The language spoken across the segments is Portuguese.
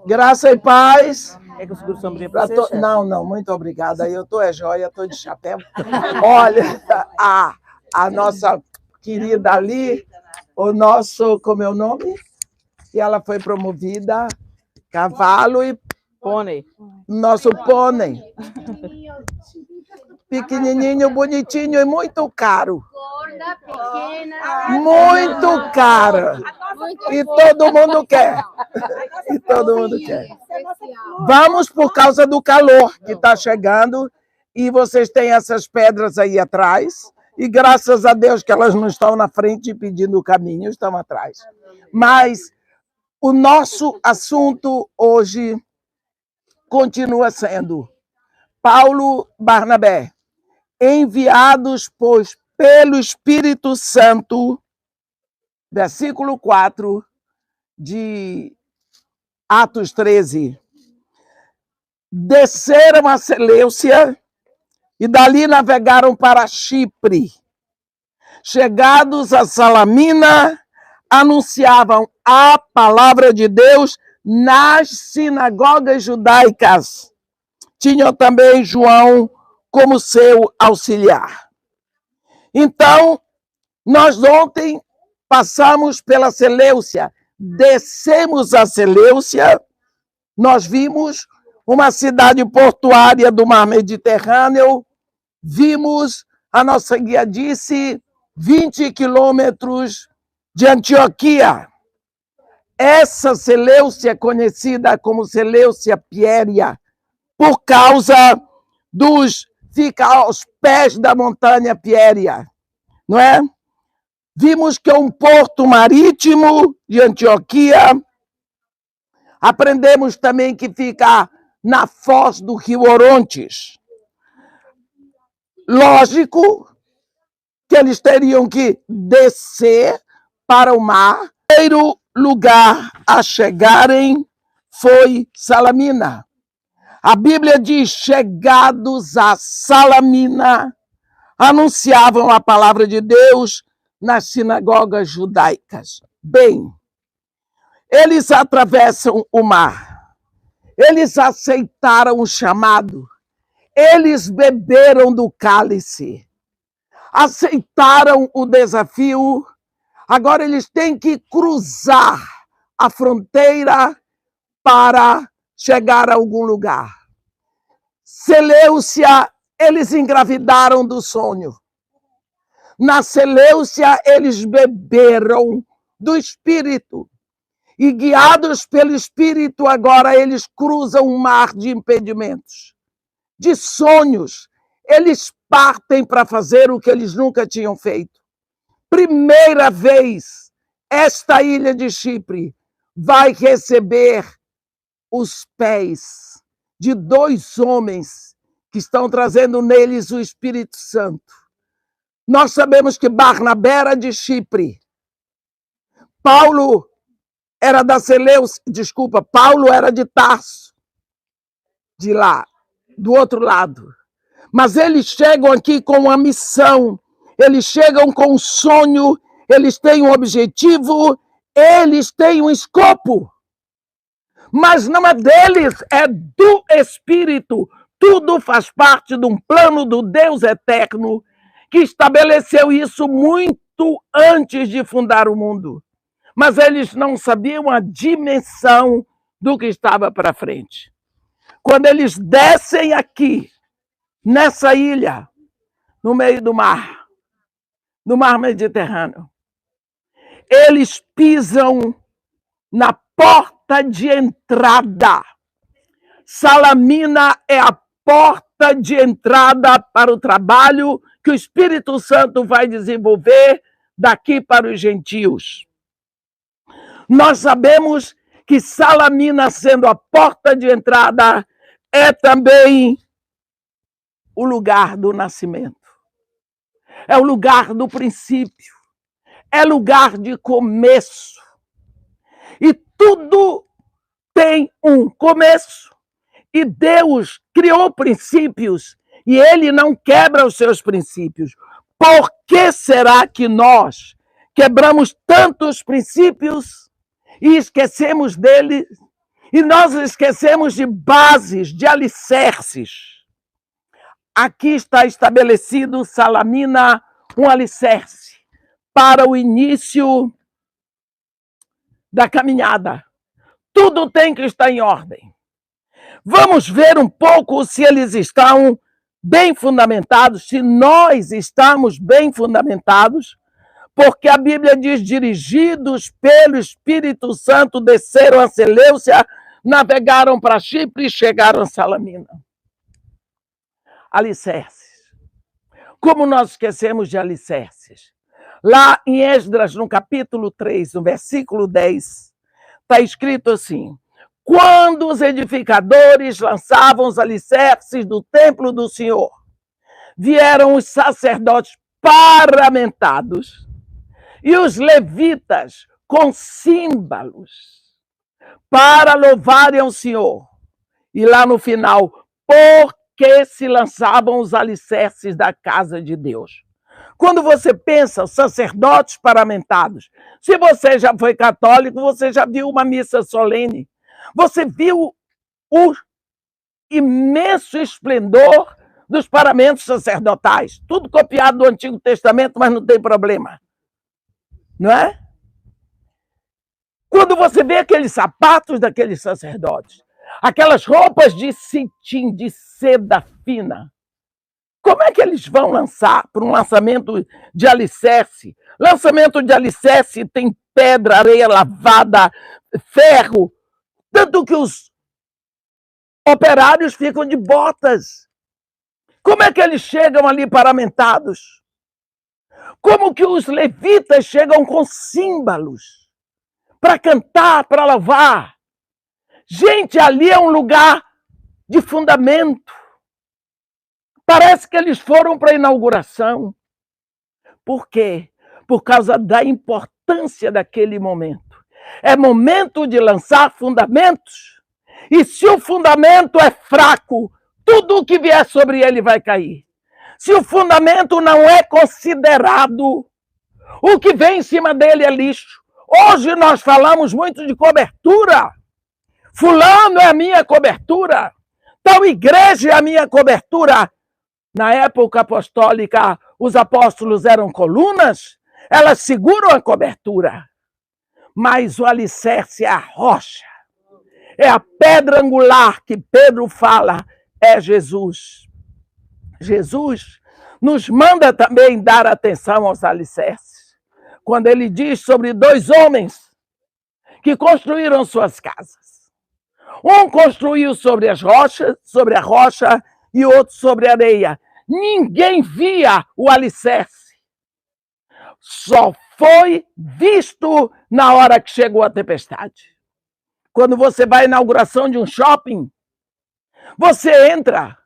Graça e paz. É que eu seguro sombrinha pra você, chefe? Não, muito obrigada. Aí eu tô joia, tô de chapéu. Olha, a nossa querida ali, o nosso, como é o nome? E ela foi promovida, cavalo e Pônei. nosso pônei. Pequenininho, bonitinho e muito caro. Gorda, pequena. Muito caro. E todo mundo quer. E todo mundo quer. Vamos por causa do calor que está chegando. E vocês têm essas pedras aí atrás. E graças a Deus que elas não estão na frente pedindo o caminho, estão atrás. Mas o nosso assunto hoje continua sendo Paulo Barnabé, enviados, pois, pelo Espírito Santo, versículo 4 de Atos 13. Desceram a Seleucia e dali navegaram para Chipre. Chegados a Salamina, anunciavam a palavra de Deus nas sinagogas judaicas. Tinham também João como seu auxiliar. Então, nós ontem passamos pela Seleucia, descemos a Seleucia, nós vimos uma cidade portuária do mar Mediterrâneo, vimos, a nossa guia disse, 20 quilômetros de Antioquia. Essa Seleucia é conhecida como Seleucia Pieria, por causa fica aos pés da montanha Pieria, não é? Vimos que é um porto marítimo de Antioquia. Aprendemos também que fica na foz do rio Orontes. Lógico que eles teriam que descer para o mar. O primeiro lugar a chegarem foi Salamina. A Bíblia diz, chegados a Salamina, anunciavam a palavra de Deus nas sinagogas judaicas. Bem, eles atravessam o mar, eles aceitaram o chamado, eles beberam do cálice, aceitaram o desafio, agora eles têm que cruzar a fronteira para chegar a algum lugar. Seleucia, eles engravidaram do sonho. Na Seleucia, eles beberam do Espírito. E guiados pelo Espírito, agora eles cruzam um mar de impedimentos, de sonhos. Eles partem para fazer o que eles nunca tinham feito. Primeira vez, esta ilha de Chipre vai receber os pés de dois homens que estão trazendo neles o Espírito Santo. Nós sabemos que Barnabé era de Chipre. Paulo era da Seleucia, Paulo era de Tarso, de lá, do outro lado. Mas eles chegam aqui com uma missão, eles chegam com um sonho, eles têm um objetivo, eles têm um escopo. Mas não é deles, é do Espírito. Tudo faz parte de um plano do Deus eterno que estabeleceu isso muito antes de fundar o mundo. Mas eles não sabiam a dimensão do que estava para frente. Quando eles descem aqui, nessa ilha, no meio do mar, no mar Mediterrâneo, eles pisam na porta de entrada. Salamina é a porta de entrada para o trabalho que o Espírito Santo vai desenvolver daqui para os gentios. Nós sabemos que Salamina, sendo a porta de entrada, é também o lugar do nascimento. É o lugar do princípio. É lugar de começo. E tudo tem um começo. E Deus criou princípios e Ele não quebra os seus princípios. Por que será que nós quebramos tantos princípios e esquecemos deles E nós esquecemos de bases, de alicerces. Aqui está estabelecido, Salamina, um alicerce para o início da caminhada. Tudo tem que estar em ordem. Vamos ver um pouco se eles estão bem fundamentados, se nós estamos bem fundamentados, porque a Bíblia diz, dirigidos pelo Espírito Santo, desceram a Seleucia, navegaram para Chipre e chegaram a Salamina. Alicerces. Como nós esquecemos de alicerces? Lá em Esdras, no capítulo 3, no versículo 10, está escrito assim: quando os edificadores lançavam os alicerces do templo do Senhor, vieram os sacerdotes paramentados e os levitas com símbolos para louvarem ao Senhor. E lá no final, porque se lançavam os alicerces da casa de Deus. Quando você pensa sacerdotes paramentados, se você já foi católico, você já viu uma missa solene, você viu o imenso esplendor dos paramentos sacerdotais, tudo copiado do Antigo Testamento, mas não tem problema, não é? Quando você vê aqueles sapatos daqueles sacerdotes, aquelas roupas de cetim, de seda fina, como é que eles vão lançar para um lançamento de alicerce? Lançamento de alicerce tem pedra, areia lavada, ferro, tanto que os operários ficam de botas. Como é que eles chegam ali paramentados? Como que os levitas chegam com símbolos para cantar, para louvar? Gente, ali é um lugar de fundamento. Parece que eles foram para a inauguração. Por quê? Por causa da importância daquele momento. É momento de lançar fundamentos. E se o fundamento é fraco, tudo o que vier sobre ele vai cair. Se o fundamento não é considerado, o que vem em cima dele é lixo. Hoje nós falamos muito de cobertura. Fulano é a minha cobertura. Tal igreja é a minha cobertura. Na época apostólica, os apóstolos eram colunas, elas seguram a cobertura. Mas o alicerce é a rocha, é a pedra angular que Pedro fala, é Jesus. Jesus nos manda também dar atenção aos alicerces. Quando ele diz sobre 2 homens que construíram suas casas. Um construiu sobre as rochas, sobre a rocha, e outro sobre a areia. Ninguém via o alicerce. Só foi visto na hora que chegou a tempestade. Quando você vai à inauguração de um shopping, você entra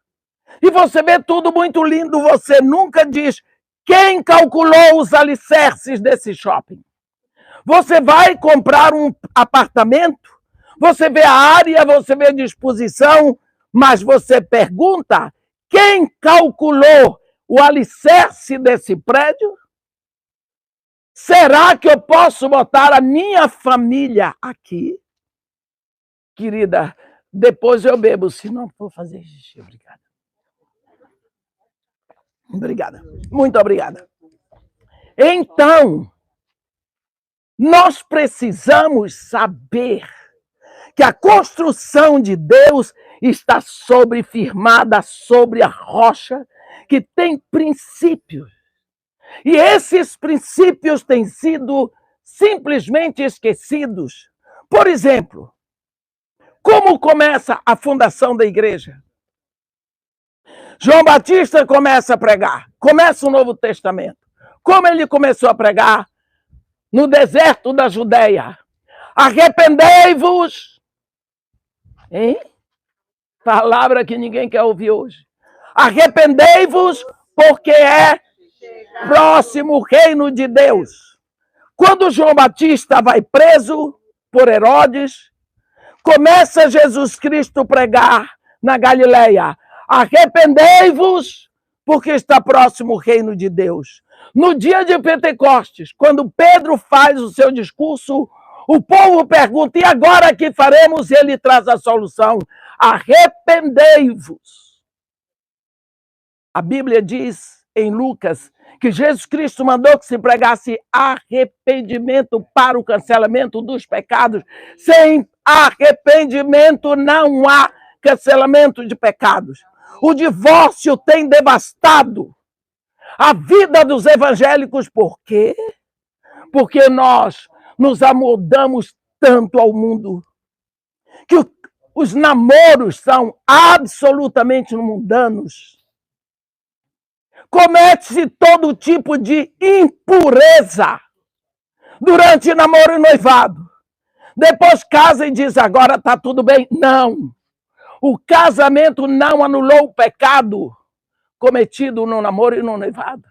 e você vê tudo muito lindo. Você nunca diz quem calculou os alicerces desse shopping. Você vai comprar um apartamento, você vê a área, você vê a disposição, mas você pergunta quem calculou o alicerce desse prédio? Será que eu posso botar a minha família aqui? Querida, depois eu bebo, senão vou fazer xixi. Obrigada. Obrigada. Muito obrigada. Então, nós precisamos saber que a construção de Deus está firmada sobre a rocha, que tem princípios. E esses princípios têm sido simplesmente esquecidos. Por exemplo, como começa a fundação da igreja? João Batista começa a pregar, começa o Novo Testamento. Como ele começou a pregar? No deserto da Judeia. Arrependei-vos. Hein? Palavra que ninguém quer ouvir hoje. Arrependei-vos, porque é próximo o reino de Deus. Quando João Batista vai preso por Herodes, começa Jesus Cristo a pregar na Galileia. Arrependei-vos, porque está próximo o reino de Deus. No dia de Pentecostes, quando Pedro faz o seu discurso, O povo pergunta, e agora que faremos? Ele traz a solução. Arrependei-vos. A Bíblia diz em Lucas que Jesus Cristo mandou que se pregasse arrependimento para o cancelamento dos pecados. Sem arrependimento não há cancelamento de pecados. O divórcio tem devastado a vida dos evangélicos. Por quê? Porque nós nos amoldamos tanto ao mundo que os namoros são absolutamente mundanos. Comete-se todo tipo de impureza durante namoro e noivado. Depois casa e diz, agora está tudo bem. Não. O casamento não anulou o pecado cometido no namoro e no noivado.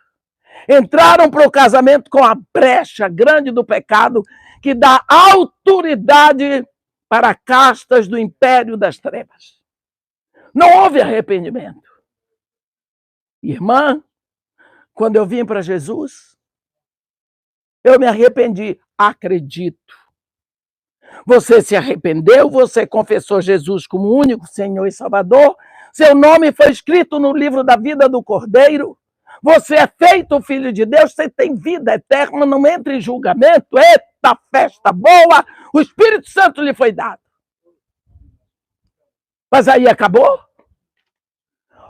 Entraram para o casamento com a brecha grande do pecado que dá autoridade para castas do império das trevas. Não houve arrependimento. Irmã, quando eu vim para Jesus, eu me arrependi. Acredito. Você se arrependeu, você confessou Jesus como único Senhor e Salvador, seu nome foi escrito no livro da vida do Cordeiro, você é feito filho de Deus, você tem vida eterna, não entra em julgamento. Eita, festa boa, o Espírito Santo lhe foi dado. Mas aí acabou?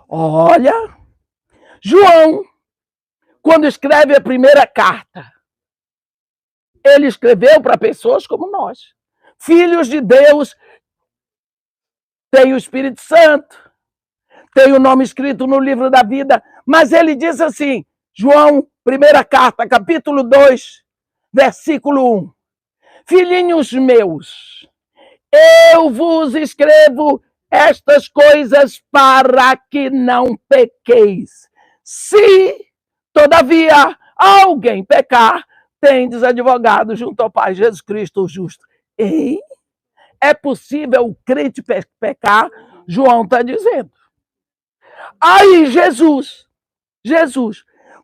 Olha, João, quando escreve a primeira carta, ele escreveu para pessoas como nós, filhos de Deus, tem o Espírito Santo, tem o nome escrito no livro da vida, mas ele diz assim, João, primeira carta, capítulo 2, versículo 1. Filhinhos meus, eu vos escrevo estas coisas para que não pequeis. Se, todavia, alguém pecar, tendes advogado junto ao Pai, Jesus Cristo o justo. Ei, é possível o crente pecar? João está dizendo. Aí Jesus,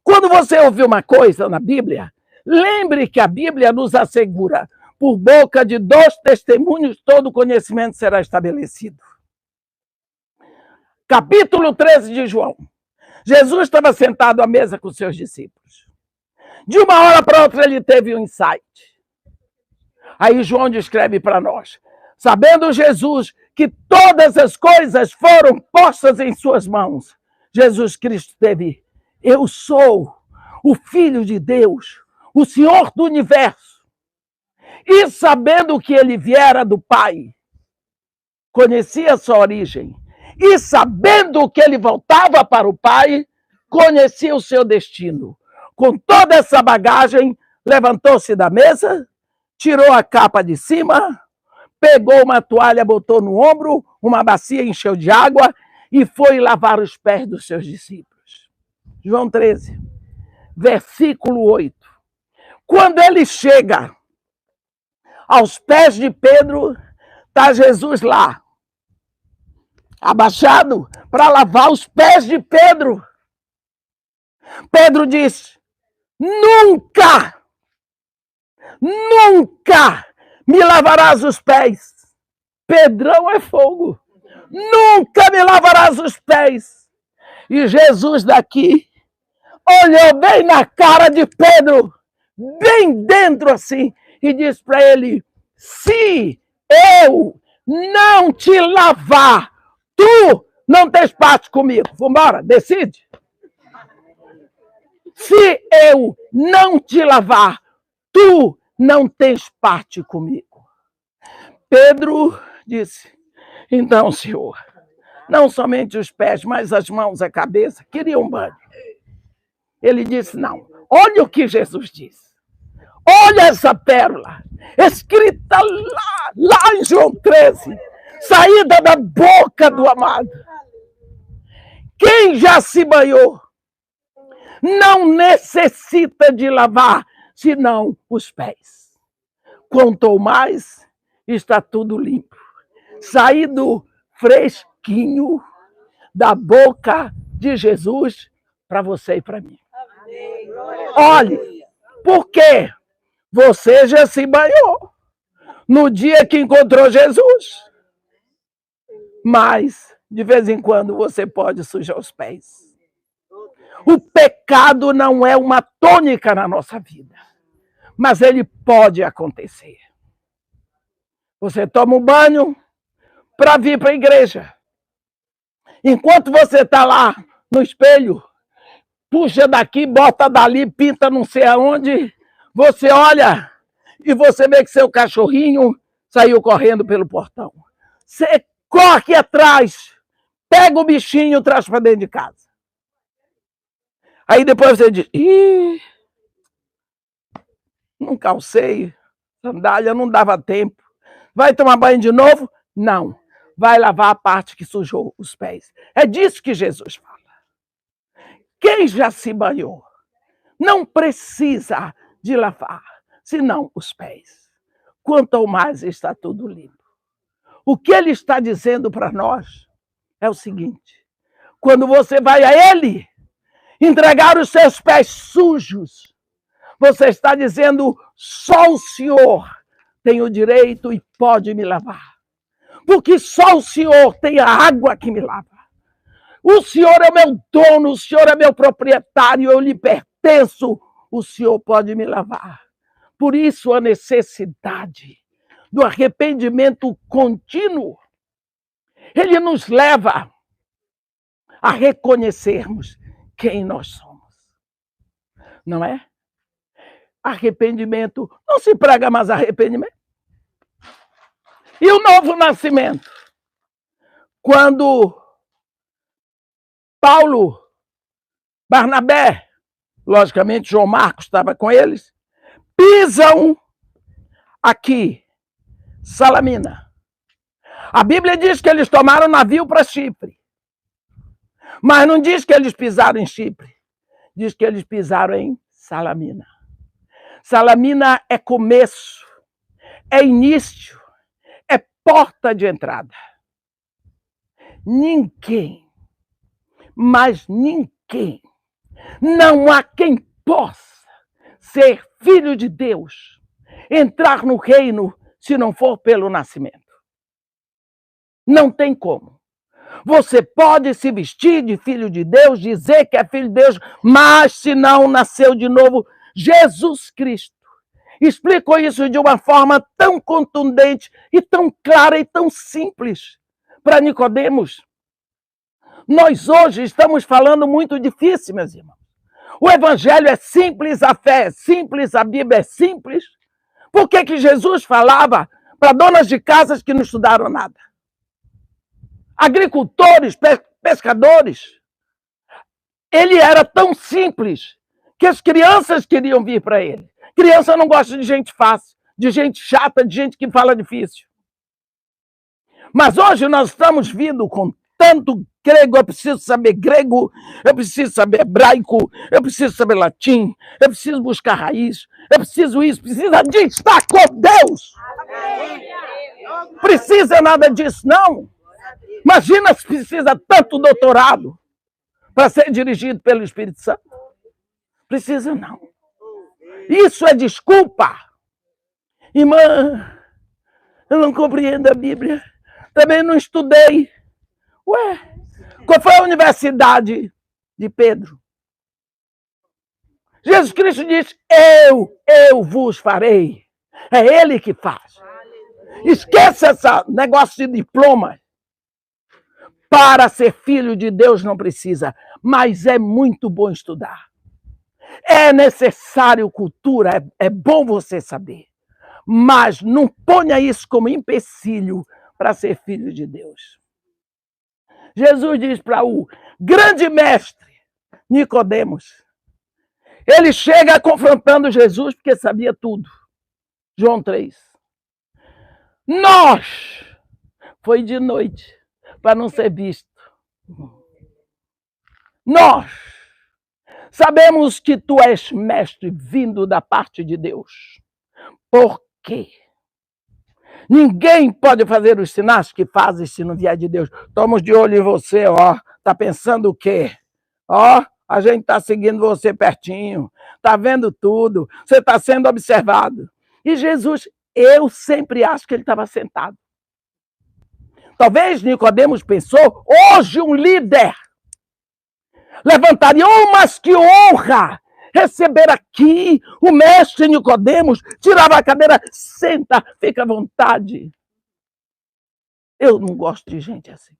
quando você ouvir uma coisa na Bíblia, lembre que a Bíblia nos assegura, por boca de 2 testemunhos, todo conhecimento será estabelecido. Capítulo 13 de João. Jesus estava sentado à mesa com seus discípulos. De uma hora para outra ele teve um insight. Aí João descreve para nós. Sabendo Jesus que todas as coisas foram postas em suas mãos, Jesus Cristo teve, eu sou o Filho de Deus, o Senhor do Universo. E sabendo que ele viera do Pai, conhecia sua origem, e sabendo que ele voltava para o Pai, conhecia o seu destino. Com toda essa bagagem, levantou-se da mesa, tirou a capa de cima, pegou uma toalha, botou no ombro, uma bacia encheu de água e foi lavar os pés dos seus discípulos. João 13, versículo 8. Quando ele chega aos pés de Pedro, está Jesus lá, abaixado para lavar os pés de Pedro. Pedro diz, nunca me lavarás os pés. Pedrão é fogo. Nunca me lavarás os pés. E Jesus daqui olhou bem na cara de Pedro, bem dentro assim, e disse para ele, se eu não te lavar, tu não tens parte comigo. Vambora, decide. Se eu não te lavar, tu não tens parte comigo. Pedro disse, então, Senhor, não somente os pés, mas as mãos, a cabeça, queria um banho. Ele disse, não, olha o que Jesus disse. Olha essa pérola, escrita lá em João 13, saída da boca do amado. Quem já se banhou não necessita de lavar, senão os pés. Quanto mais, está tudo limpo. Saído fresquinho da boca de Jesus para você e para mim. Olhe, por quê? Você já se banhou. no dia que encontrou Jesus. Mas, de vez em quando, você pode sujar os pés. O pecado não é uma tônica na nossa vida, mas ele pode acontecer. Você toma um banho para vir para a igreja. Enquanto você está lá no espelho, puxa daqui, bota dali, pinta não sei aonde, você olha e você vê que seu cachorrinho saiu correndo pelo portão. Você corre atrás, pega o bichinho e traz para dentro de casa. Aí depois você diz, não calcei, sandália, não dava tempo. Vai tomar banho de novo? Não. Vai lavar a parte que sujou os pés. É disso que Jesus fala. Quem já se banhou não precisa de lavar, senão os pés. Quanto mais está tudo limpo. O que ele está dizendo para nós é o seguinte: quando você vai a ele entregar os seus pés sujos, você está dizendo, só o Senhor tem o direito e pode me lavar. Porque só o Senhor tem a água que me lava. O Senhor é meu dono, o Senhor é meu proprietário, eu lhe pertenço, o Senhor pode me lavar. Por isso a necessidade do arrependimento contínuo. Ele nos leva a reconhecermos quem nós somos. Não é? Arrependimento. Não se prega mais arrependimento. E o novo nascimento? Quando Paulo, Barnabé, logicamente João Marcos estava com eles, pisam aqui, Salamina. A Bíblia diz que eles tomaram navio para Chipre. Mas não diz que eles pisaram em Chipre. Diz que eles pisaram em Salamina. Salamina é começo, é início, é porta de entrada. Ninguém, mas ninguém, não há quem possa ser filho de Deus, entrar no reino se não for pelo nascimento. Não tem como. Você pode se vestir de filho de Deus, dizer que é filho de Deus, mas se não nasceu de novo, Jesus Cristo explicou isso de uma forma tão contundente e tão clara e tão simples para Nicodemos. Nós hoje estamos falando muito difícil, meus irmãos. O evangelho é simples, a fé é simples, a Bíblia é simples. Por que Jesus falava para donas de casas que não estudaram nada? Agricultores, pescadores. Ele era tão simples que as crianças queriam vir para ele. Criança não gosta de gente fácil, de gente chata, de gente que fala difícil. Mas hoje nós estamos vindo com tanto grego, eu preciso saber grego, eu preciso saber hebraico, eu preciso saber latim, eu preciso buscar raiz, eu preciso isso, precisa de estar com Deus. Precisa nada disso, não. Imagina se precisa tanto doutorado para ser dirigido pelo Espírito Santo. Precisa não. Isso é desculpa. Irmã, eu não compreendo a Bíblia. Também não estudei. Ué, qual foi a universidade de Pedro? Jesus Cristo diz, eu vos farei. É ele que faz. Esqueça esse negócio de diploma. Para ser filho de Deus não precisa, mas é muito bom estudar. É necessário cultura, é bom você saber. Mas não ponha isso como empecilho para ser filho de Deus. Jesus diz para o grande mestre Nicodemos. Ele chega confrontando Jesus porque sabia tudo. João 3. Nós, foi de noite, para não ser visto. Nós sabemos que tu és mestre vindo da parte de Deus. Por quê? Ninguém pode fazer os sinais que fazes se não vier de Deus. Estamos de olho em você, ó. Tá pensando o quê? Ó, a gente está seguindo você pertinho. Tá vendo tudo. Você está sendo observado. E Jesus, Eu sempre acho que ele estava sentado. Talvez Nicodemos pensou, hoje um líder levantaria, oh, mas que honra receber aqui o mestre Nicodemos, tirava a cadeira, senta, fica à vontade. Eu não gosto de gente assim.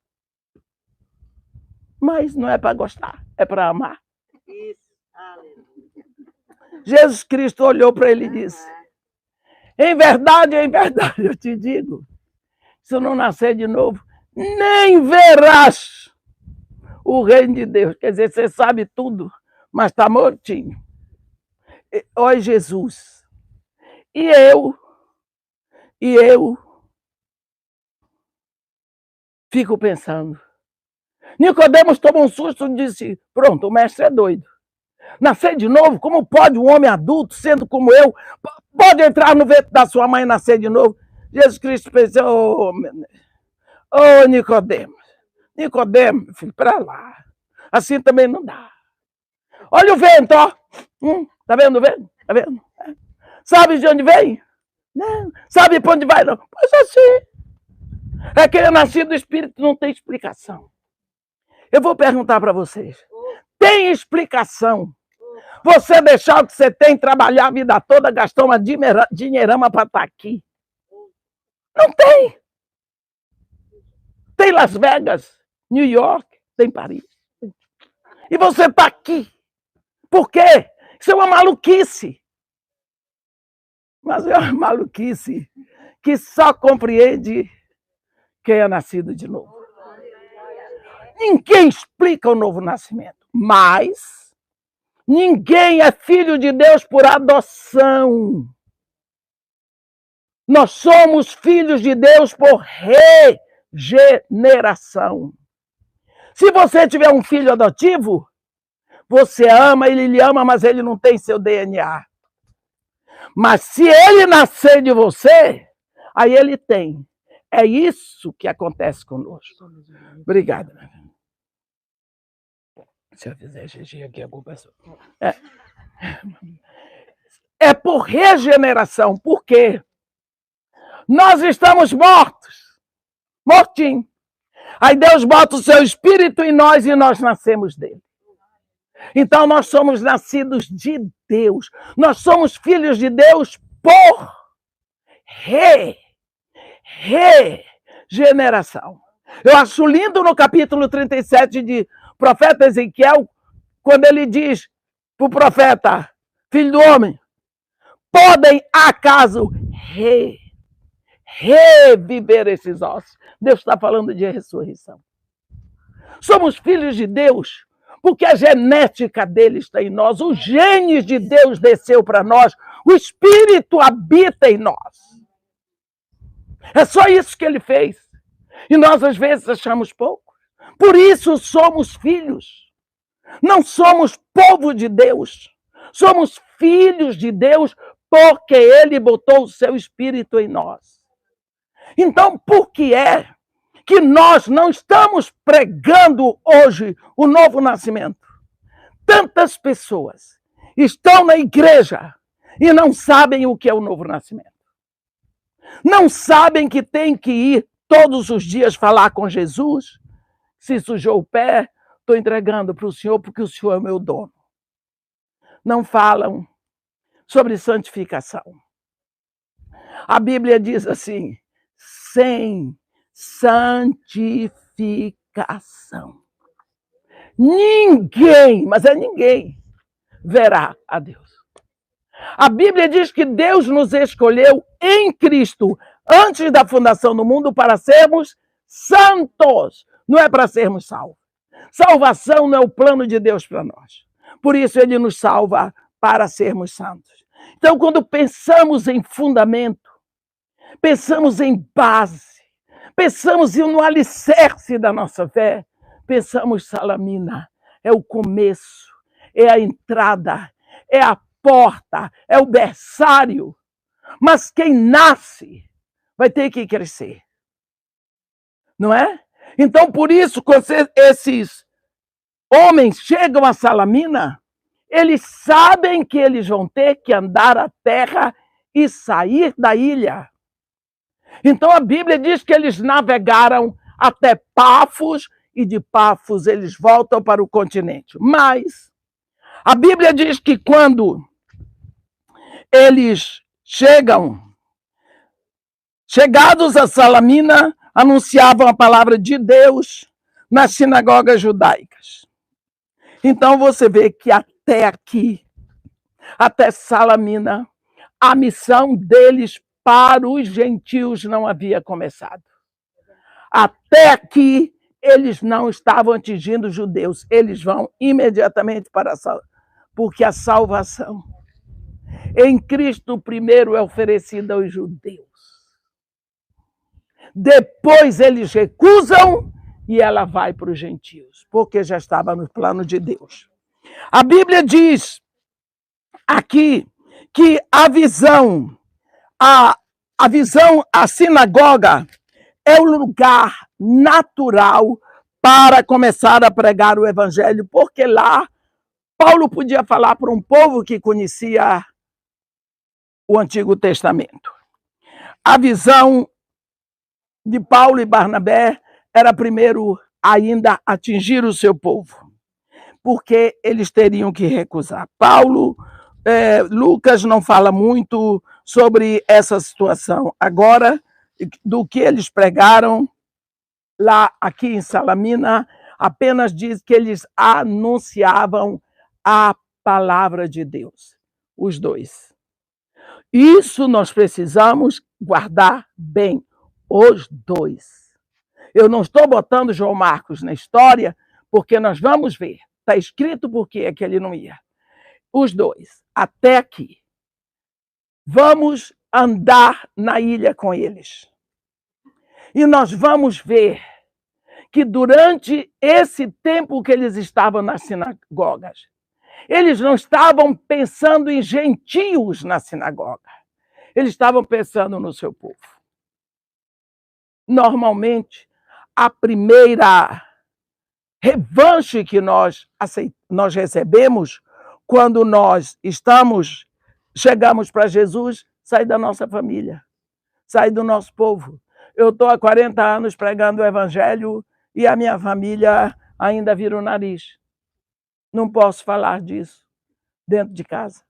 Mas não é para gostar, é para amar. Jesus Cristo olhou para ele e disse, em verdade, eu te digo, se eu não nascer de novo, nem verás o reino de Deus. Quer dizer, você sabe tudo, mas está mortinho. Olha Jesus. E eu fico pensando. Nicodemos tomou um susto e disse, pronto, o mestre é doido. Nascer de novo? Como pode um homem adulto, sendo como eu, pode entrar no ventre da sua mãe e nascer de novo? Jesus Cristo pensou, Nicodemos, filho, para lá. Assim também não dá. Olha o vento, ó. Tá vendo o vento? Tá vendo? Sabe de onde vem? Não. Sabe para onde vai? Não. Pois assim. É que é nascido do Espírito, não tem explicação. Eu vou perguntar para vocês. Tem explicação você deixar o que você tem, trabalhar a vida toda, gastar uma dinheirama para estar aqui? Não tem. Tem Las Vegas, New York, tem Paris. E você está aqui. Por quê? Isso é uma maluquice. Mas é uma maluquice que só compreende quem é nascido de novo. Ninguém explica o novo nascimento, mas ninguém é filho de Deus por adoção. Nós somos filhos de Deus por regeneração. Se você tiver um filho adotivo, você ama, ele lhe ama, mas ele não tem seu DNA. Mas se ele nascer de você, aí ele tem. É isso que acontece conosco. Obrigado. Se eu fizer xixi aqui, a culpa é sua. É por regeneração. Por quê? Nós estamos mortos. Mortinho. Aí Deus bota o seu espírito em nós e nós nascemos dele. Então nós somos nascidos de Deus. Nós somos filhos de Deus por regeneração. Eu acho lindo no capítulo 37 de profeta Ezequiel, quando ele diz para o profeta, filho do homem, podem acaso reviver esses ossos? Deus está falando de ressurreição. Somos filhos de Deus porque a genética dele está em nós, os genes de Deus desceu para nós, o Espírito habita em nós. É só isso que ele fez. E nós, às vezes, achamos pouco. Por isso somos filhos. Não somos povo de Deus. Somos filhos de Deus porque ele botou o seu Espírito em nós. Então, por que é que nós não estamos pregando hoje o novo nascimento? Tantas pessoas estão na igreja e não sabem o que é o novo nascimento. Não sabem que tem que ir todos os dias falar com Jesus. Se sujou o pé, estou entregando para o Senhor porque o Senhor é o meu dono. Não falam sobre santificação. A Bíblia diz assim, sem santificação. Ninguém, mas é ninguém, verá a Deus. A Bíblia diz que Deus nos escolheu em Cristo, antes da fundação do mundo, para sermos santos. Não é para sermos salvos. Salvação não é o plano de Deus para nós. Por isso ele nos salva para sermos santos. Então, quando pensamos em fundamento, pensamos em base, pensamos no alicerce da nossa fé, pensamos salamina, é o começo, é a entrada, é a porta, é o berçário. Mas quem nasce vai ter que crescer. Não é? Então, por isso, quando esses homens chegam a Salamina, eles sabem que eles vão ter que andar a terra e sair da ilha. Então a Bíblia diz que eles navegaram até Pafos e de Pafos eles voltam para o continente. Mas a Bíblia diz que quando eles chegados a Salamina, anunciavam a palavra de Deus nas sinagogas judaicas. Então você vê que até aqui, até Salamina, a missão deles para os gentios não havia começado. Até aqui, eles não estavam atingindo os judeus. Eles vão imediatamente para a salvação, porque a salvação em Cristo primeiro é oferecida aos judeus. Depois eles recusam e ela vai para os gentios, porque já estava no plano de Deus. A Bíblia diz aqui que a sinagoga é o lugar natural para começar a pregar o evangelho, porque lá Paulo podia falar para um povo que conhecia o Antigo Testamento. A visão de Paulo e Barnabé era primeiro ainda atingir o seu povo, porque eles teriam que recusar. Lucas não fala muito sobre essa situação. Agora, do que eles pregaram lá aqui em Salamina, apenas diz que eles anunciavam a palavra de Deus, os dois. Isso nós precisamos guardar bem, os dois. Eu não estou botando João Marcos na história, porque nós vamos ver. Está escrito por que ele não ia. Os dois, até aqui. Vamos andar na ilha com eles. E nós vamos ver que durante esse tempo que eles estavam nas sinagogas, eles não estavam pensando em gentios na sinagoga. Eles estavam pensando no seu povo. Normalmente, a primeira revanche que nós recebemos quando nós chegamos para Jesus, sai da nossa família, sai do nosso povo. Eu estou há 40 anos pregando o evangelho e a minha família ainda vira o nariz. Não posso falar disso dentro de casa.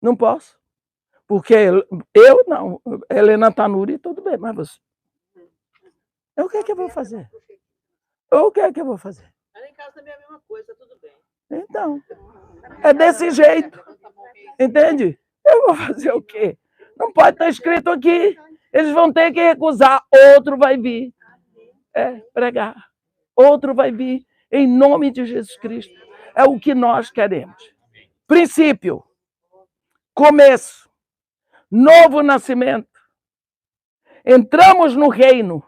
Não posso. Porque eu não. Helena Tanuri, tudo bem, mas você. O que é que eu vou fazer? O que é que eu vou fazer? Em casa também é a mesma coisa, tudo bem. Então, é desse jeito. Entende? Eu vou fazer o quê? Não pode estar escrito aqui. Eles vão ter que recusar. Outro vai vir. Pregar. Outro vai vir. Em nome de Jesus Cristo. É o que nós queremos. Princípio. Começo. Novo nascimento. Entramos no reino.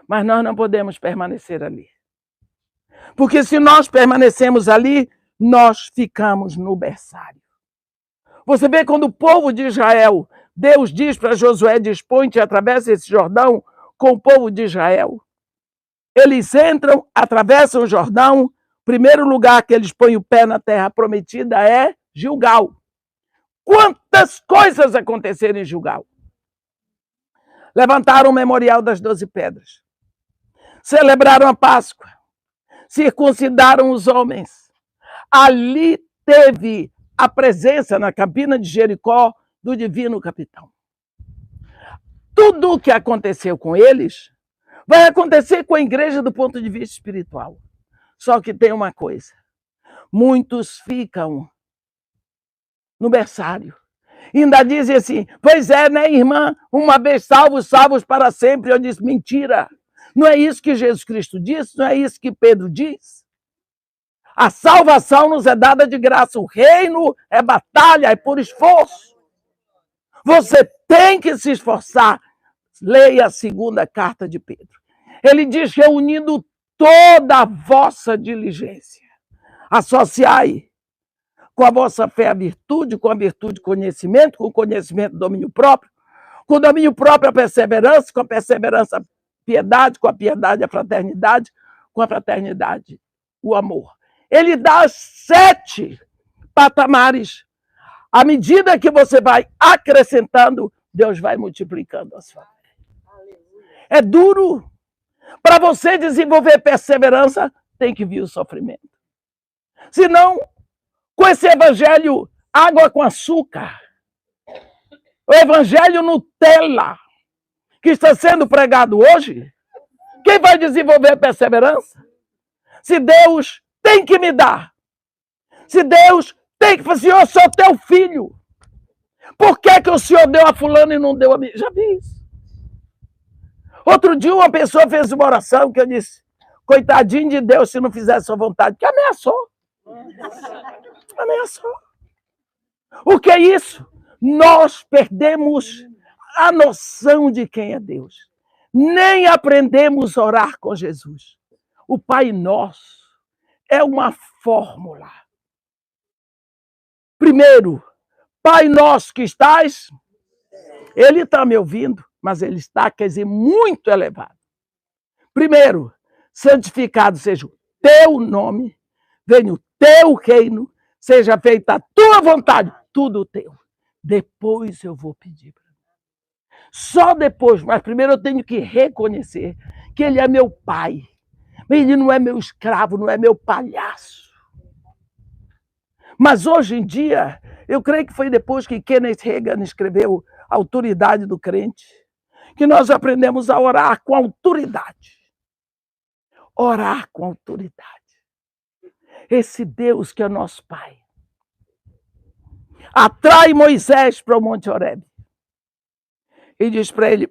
Mas nós não podemos permanecer ali. Porque se nós permanecemos ali, nós ficamos no berçário. Você vê quando o povo de Israel, Deus diz para Josué, dispõe-te e atravessa esse Jordão com o povo de Israel. Eles entram, atravessam o Jordão, o primeiro lugar que eles põem o pé na terra prometida é Gilgal. Quantas coisas aconteceram em Gilgal? Levantaram o memorial das 12 pedras. Celebraram a Páscoa. Circuncidaram os homens. Ali teve a presença na campina de Jericó do divino capitão. Tudo o que aconteceu com eles vai acontecer com a igreja do ponto de vista espiritual. Só que tem uma coisa. Muitos ficam no berçário. E ainda dizem assim, pois é, né, irmã? Uma vez salvos, salvos para sempre. Eu disse, mentira. Não é isso que Jesus Cristo disse? Não é isso que Pedro diz? A salvação nos é dada de graça. O reino é batalha, é por esforço. Você tem que se esforçar. Leia a segunda carta de Pedro. Ele diz, reunindo toda a vossa diligência. Associai com a vossa fé a virtude, com a virtude conhecimento, com o conhecimento domínio próprio, com o domínio próprio a perseverança, com a perseverança a piedade, com a piedade a fraternidade, com a fraternidade o amor. Ele dá 7 patamares. À medida que você vai acrescentando, Deus vai multiplicando a sua fé. É duro. Para você desenvolver perseverança, tem que vir o sofrimento. Senão, com esse evangelho, água com açúcar, o evangelho Nutella, que está sendo pregado hoje, quem vai desenvolver perseverança? Se Deus tem que me dar, se Deus tem que fazer, Senhor, eu sou teu filho, por que o Senhor deu a fulano e não deu a mim? Já vi isso. Outro dia uma pessoa fez uma oração que eu disse, coitadinho de Deus se não fizesse sua vontade, que ameaçou. Ameaçou. O que é isso? Nós perdemos a noção de quem é Deus. Nem aprendemos a orar com Jesus. O Pai Nosso é uma fórmula. Primeiro, Pai Nosso que estás, ele está me ouvindo, mas ele está, quer dizer, muito elevado. Primeiro, santificado seja o teu nome, venha o teu reino, seja feita a tua vontade, tudo teu. Depois eu vou pedir para mim. Só depois, mas primeiro eu tenho que reconhecer que ele é meu pai. Ele não é meu escravo, não é meu palhaço. Mas hoje em dia, eu creio que foi depois que Kenneth Hagin escreveu A Autoridade do Crente, que nós aprendemos a orar com autoridade. Orar com autoridade. Esse Deus que é nosso Pai atrai Moisés para o Monte Horebe e diz para ele,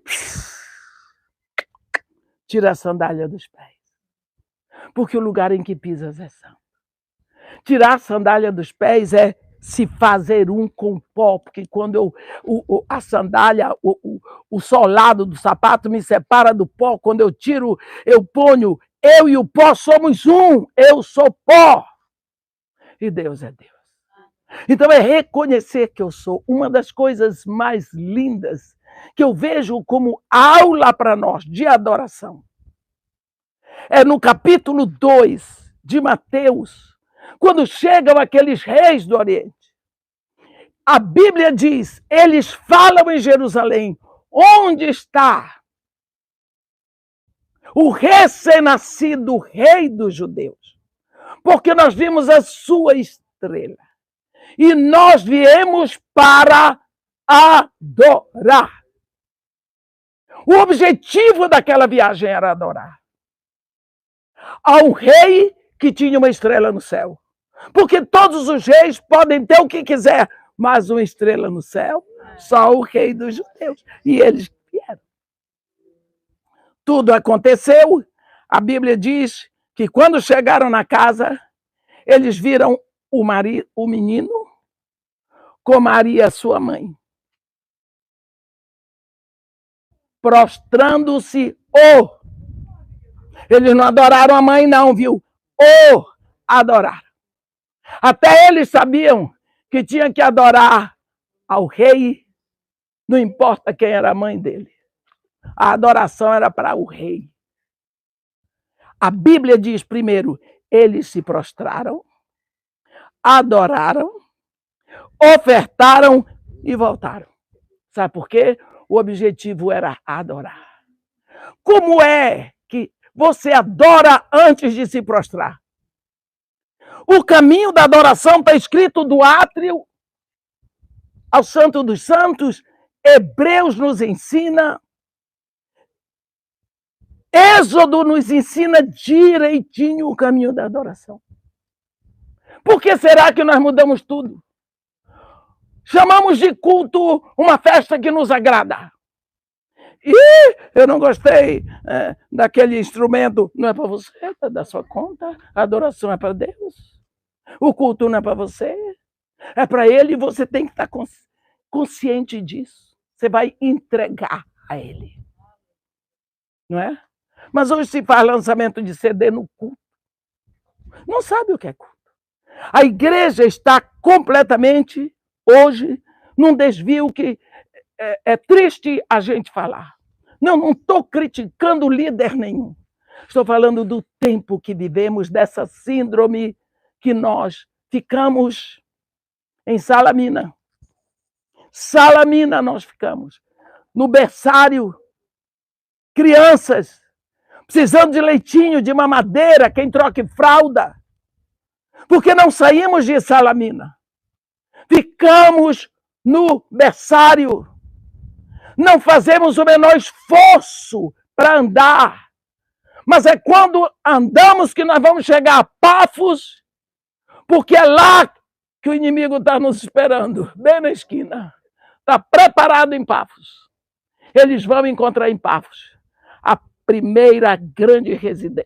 tira a sandália dos pés, porque o lugar em que pisas é santo. Tirar a sandália dos pés é se fazer um com o pó, porque quando a sandália, o solado do sapato me separa do pó, quando eu tiro, eu ponho, eu e o pó somos um, eu sou pó. E Deus é Deus. Então é reconhecer que eu sou. Uma das coisas mais lindas que eu vejo como aula para nós de adoração é no capítulo 2 de Mateus, quando chegam aqueles reis do Oriente. A Bíblia diz, eles falam em Jerusalém, onde está o recém-nascido rei dos judeus? Porque nós vimos a sua estrela. E nós viemos para adorar. O objetivo daquela viagem era adorar a um rei que tinha uma estrela no céu. Porque todos os reis podem ter o que quiser, mas uma estrela no céu, só o rei dos judeus. E eles vieram. Tudo aconteceu. A Bíblia diz que quando chegaram na casa, eles viram o menino com Maria, sua mãe, prostrando-se. Eles não adoraram a mãe, não, viu? Adoraram. Até eles sabiam que tinha que adorar ao rei, não importa quem era a mãe dele. A adoração era para o rei. A Bíblia diz primeiro, eles se prostraram, adoraram, ofertaram e voltaram. Sabe por quê? O objetivo era adorar. Como é que você adora antes de se prostrar? O caminho da adoração está escrito do átrio ao Santo dos Santos. Hebreus nos ensina. Êxodo nos ensina direitinho o caminho da adoração. Por que será que nós mudamos tudo? Chamamos de culto uma festa que nos agrada. Eu não gostei daquele instrumento. Não é para você, é da sua conta. A adoração é para Deus. O culto não é para você. É para Ele e você tem que estar consciente disso. Você vai entregar a Ele. Não é? Mas hoje se faz lançamento de CD no culto. Não sabe o que é culto. A igreja está completamente, hoje, num desvio que é triste a gente falar. Não estou criticando líder nenhum. Estou falando do tempo que vivemos, dessa síndrome que nós ficamos em Salamina. Salamina nós ficamos. No berçário, crianças, precisando de leitinho, de mamadeira, quem troque fralda. Porque não saímos de Salamina. Ficamos no berçário. Não fazemos o menor esforço para andar. Mas é quando andamos que nós vamos chegar a Pafos, porque é lá que o inimigo está nos esperando, bem na esquina. Está preparado em Pafos. Eles vão encontrar em Pafos a primeira grande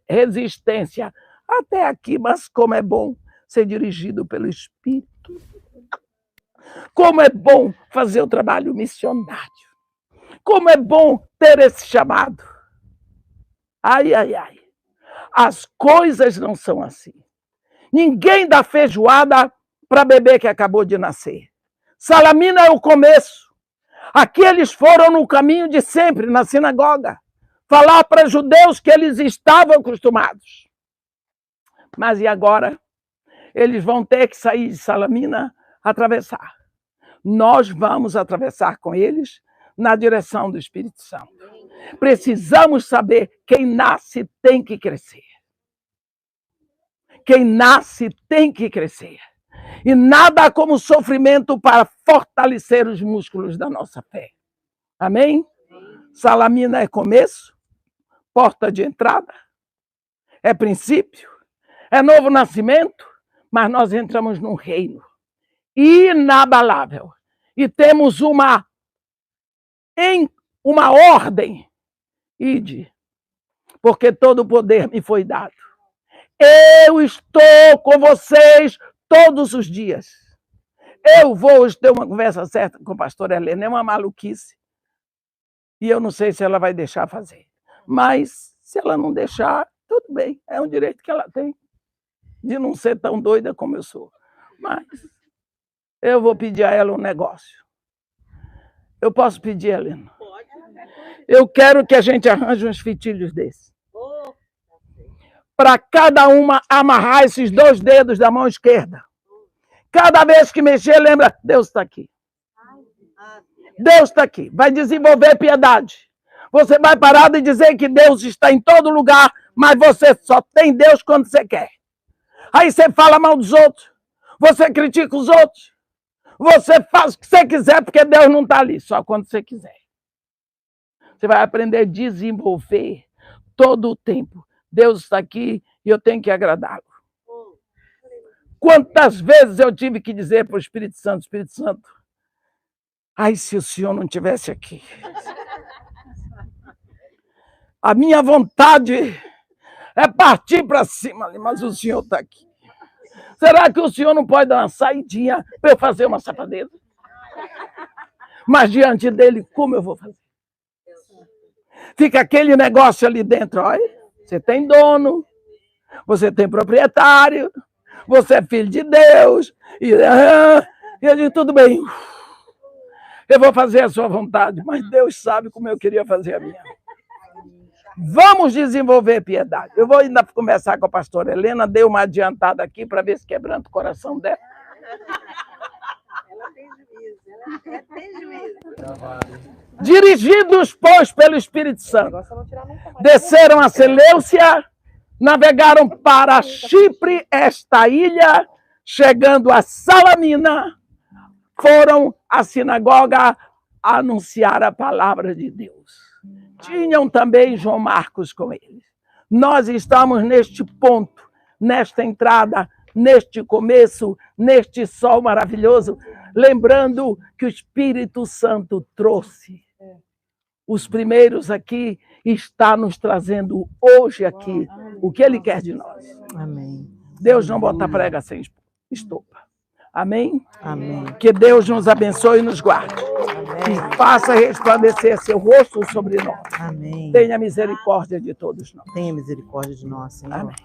resistência. Até aqui, mas como é bom ser dirigido pelo Espírito. Como é bom fazer o trabalho missionário. Como é bom ter esse chamado. Ai, ai, ai. As coisas não são assim. Ninguém dá feijoada para bebê que acabou de nascer. Salamina é o começo. Aqui eles foram no caminho de sempre, na sinagoga, falar para judeus que eles estavam acostumados. Mas e agora? Eles vão ter que sair de Salamina, atravessar. Nós vamos atravessar com eles na direção do Espírito Santo. Precisamos saber, quem nasce tem que crescer. Quem nasce tem que crescer. E nada como sofrimento para fortalecer os músculos da nossa fé. Amém? Salamina é começo, porta de entrada, é princípio, é novo nascimento, mas nós entramos num reino inabalável. E temos uma ordem. Ide, porque todo o poder me foi dado. Eu estou com vocês todos os dias. Eu vou hoje ter uma conversa certa com a pastora Helena, é uma maluquice. E eu não sei se ela vai deixar fazer. Mas, se ela não deixar, tudo bem. É um direito que ela tem de não ser tão doida como eu sou. Mas eu vou pedir a ela um negócio. Eu posso pedir, Helena? Pode. Eu quero que a gente arranje uns fitilhos desses. Para cada uma amarrar esses 2 dedos da mão esquerda. Cada vez que mexer, lembra, Deus está aqui. Deus está aqui. Vai desenvolver piedade. Você vai parar de dizer que Deus está em todo lugar, mas você só tem Deus quando você quer. Aí você fala mal dos outros. Você critica os outros. Você faz o que você quiser, porque Deus não está ali, só quando você quiser. Você vai aprender a desenvolver todo o tempo. Deus está aqui e eu tenho que agradá-lo. Quantas vezes eu tive que dizer para o Espírito Santo, ai, se o Senhor não estivesse aqui. A minha vontade é partir para cima, mas o Senhor está aqui. Será que o Senhor não pode dar uma saidinha para eu fazer uma safadeza? Mas diante dele, como eu vou fazer? Fica aquele negócio ali dentro, olha. Você tem dono, você tem proprietário, você é filho de Deus. E eu digo, tudo bem, eu vou fazer a sua vontade, mas Deus sabe como eu queria fazer a minha. Vamos desenvolver piedade. Eu vou ainda conversar com a pastora Helena, dei uma adiantada aqui para ver se quebranta o coração dela. Ela tem juízo, ela tem juízo. Dirigidos, pois, pelo Espírito Santo, desceram a Seleucia, navegaram para Chipre, esta ilha, chegando a Salamina, foram à sinagoga anunciar a palavra de Deus. Tinham também João Marcos com eles. Nós estamos neste ponto, nesta entrada, neste começo, neste sol maravilhoso, lembrando que o Espírito Santo trouxe. Os primeiros aqui está nos trazendo hoje aqui o que Ele quer de nós. Amém. Deus não bota prega sem estopa. Amém? Amém. Que Deus nos abençoe e nos guarde. E faça resplandecer seu rosto sobre nós. Amém. Tenha misericórdia de todos nós. Tenha misericórdia de nós, Senhor. Amém.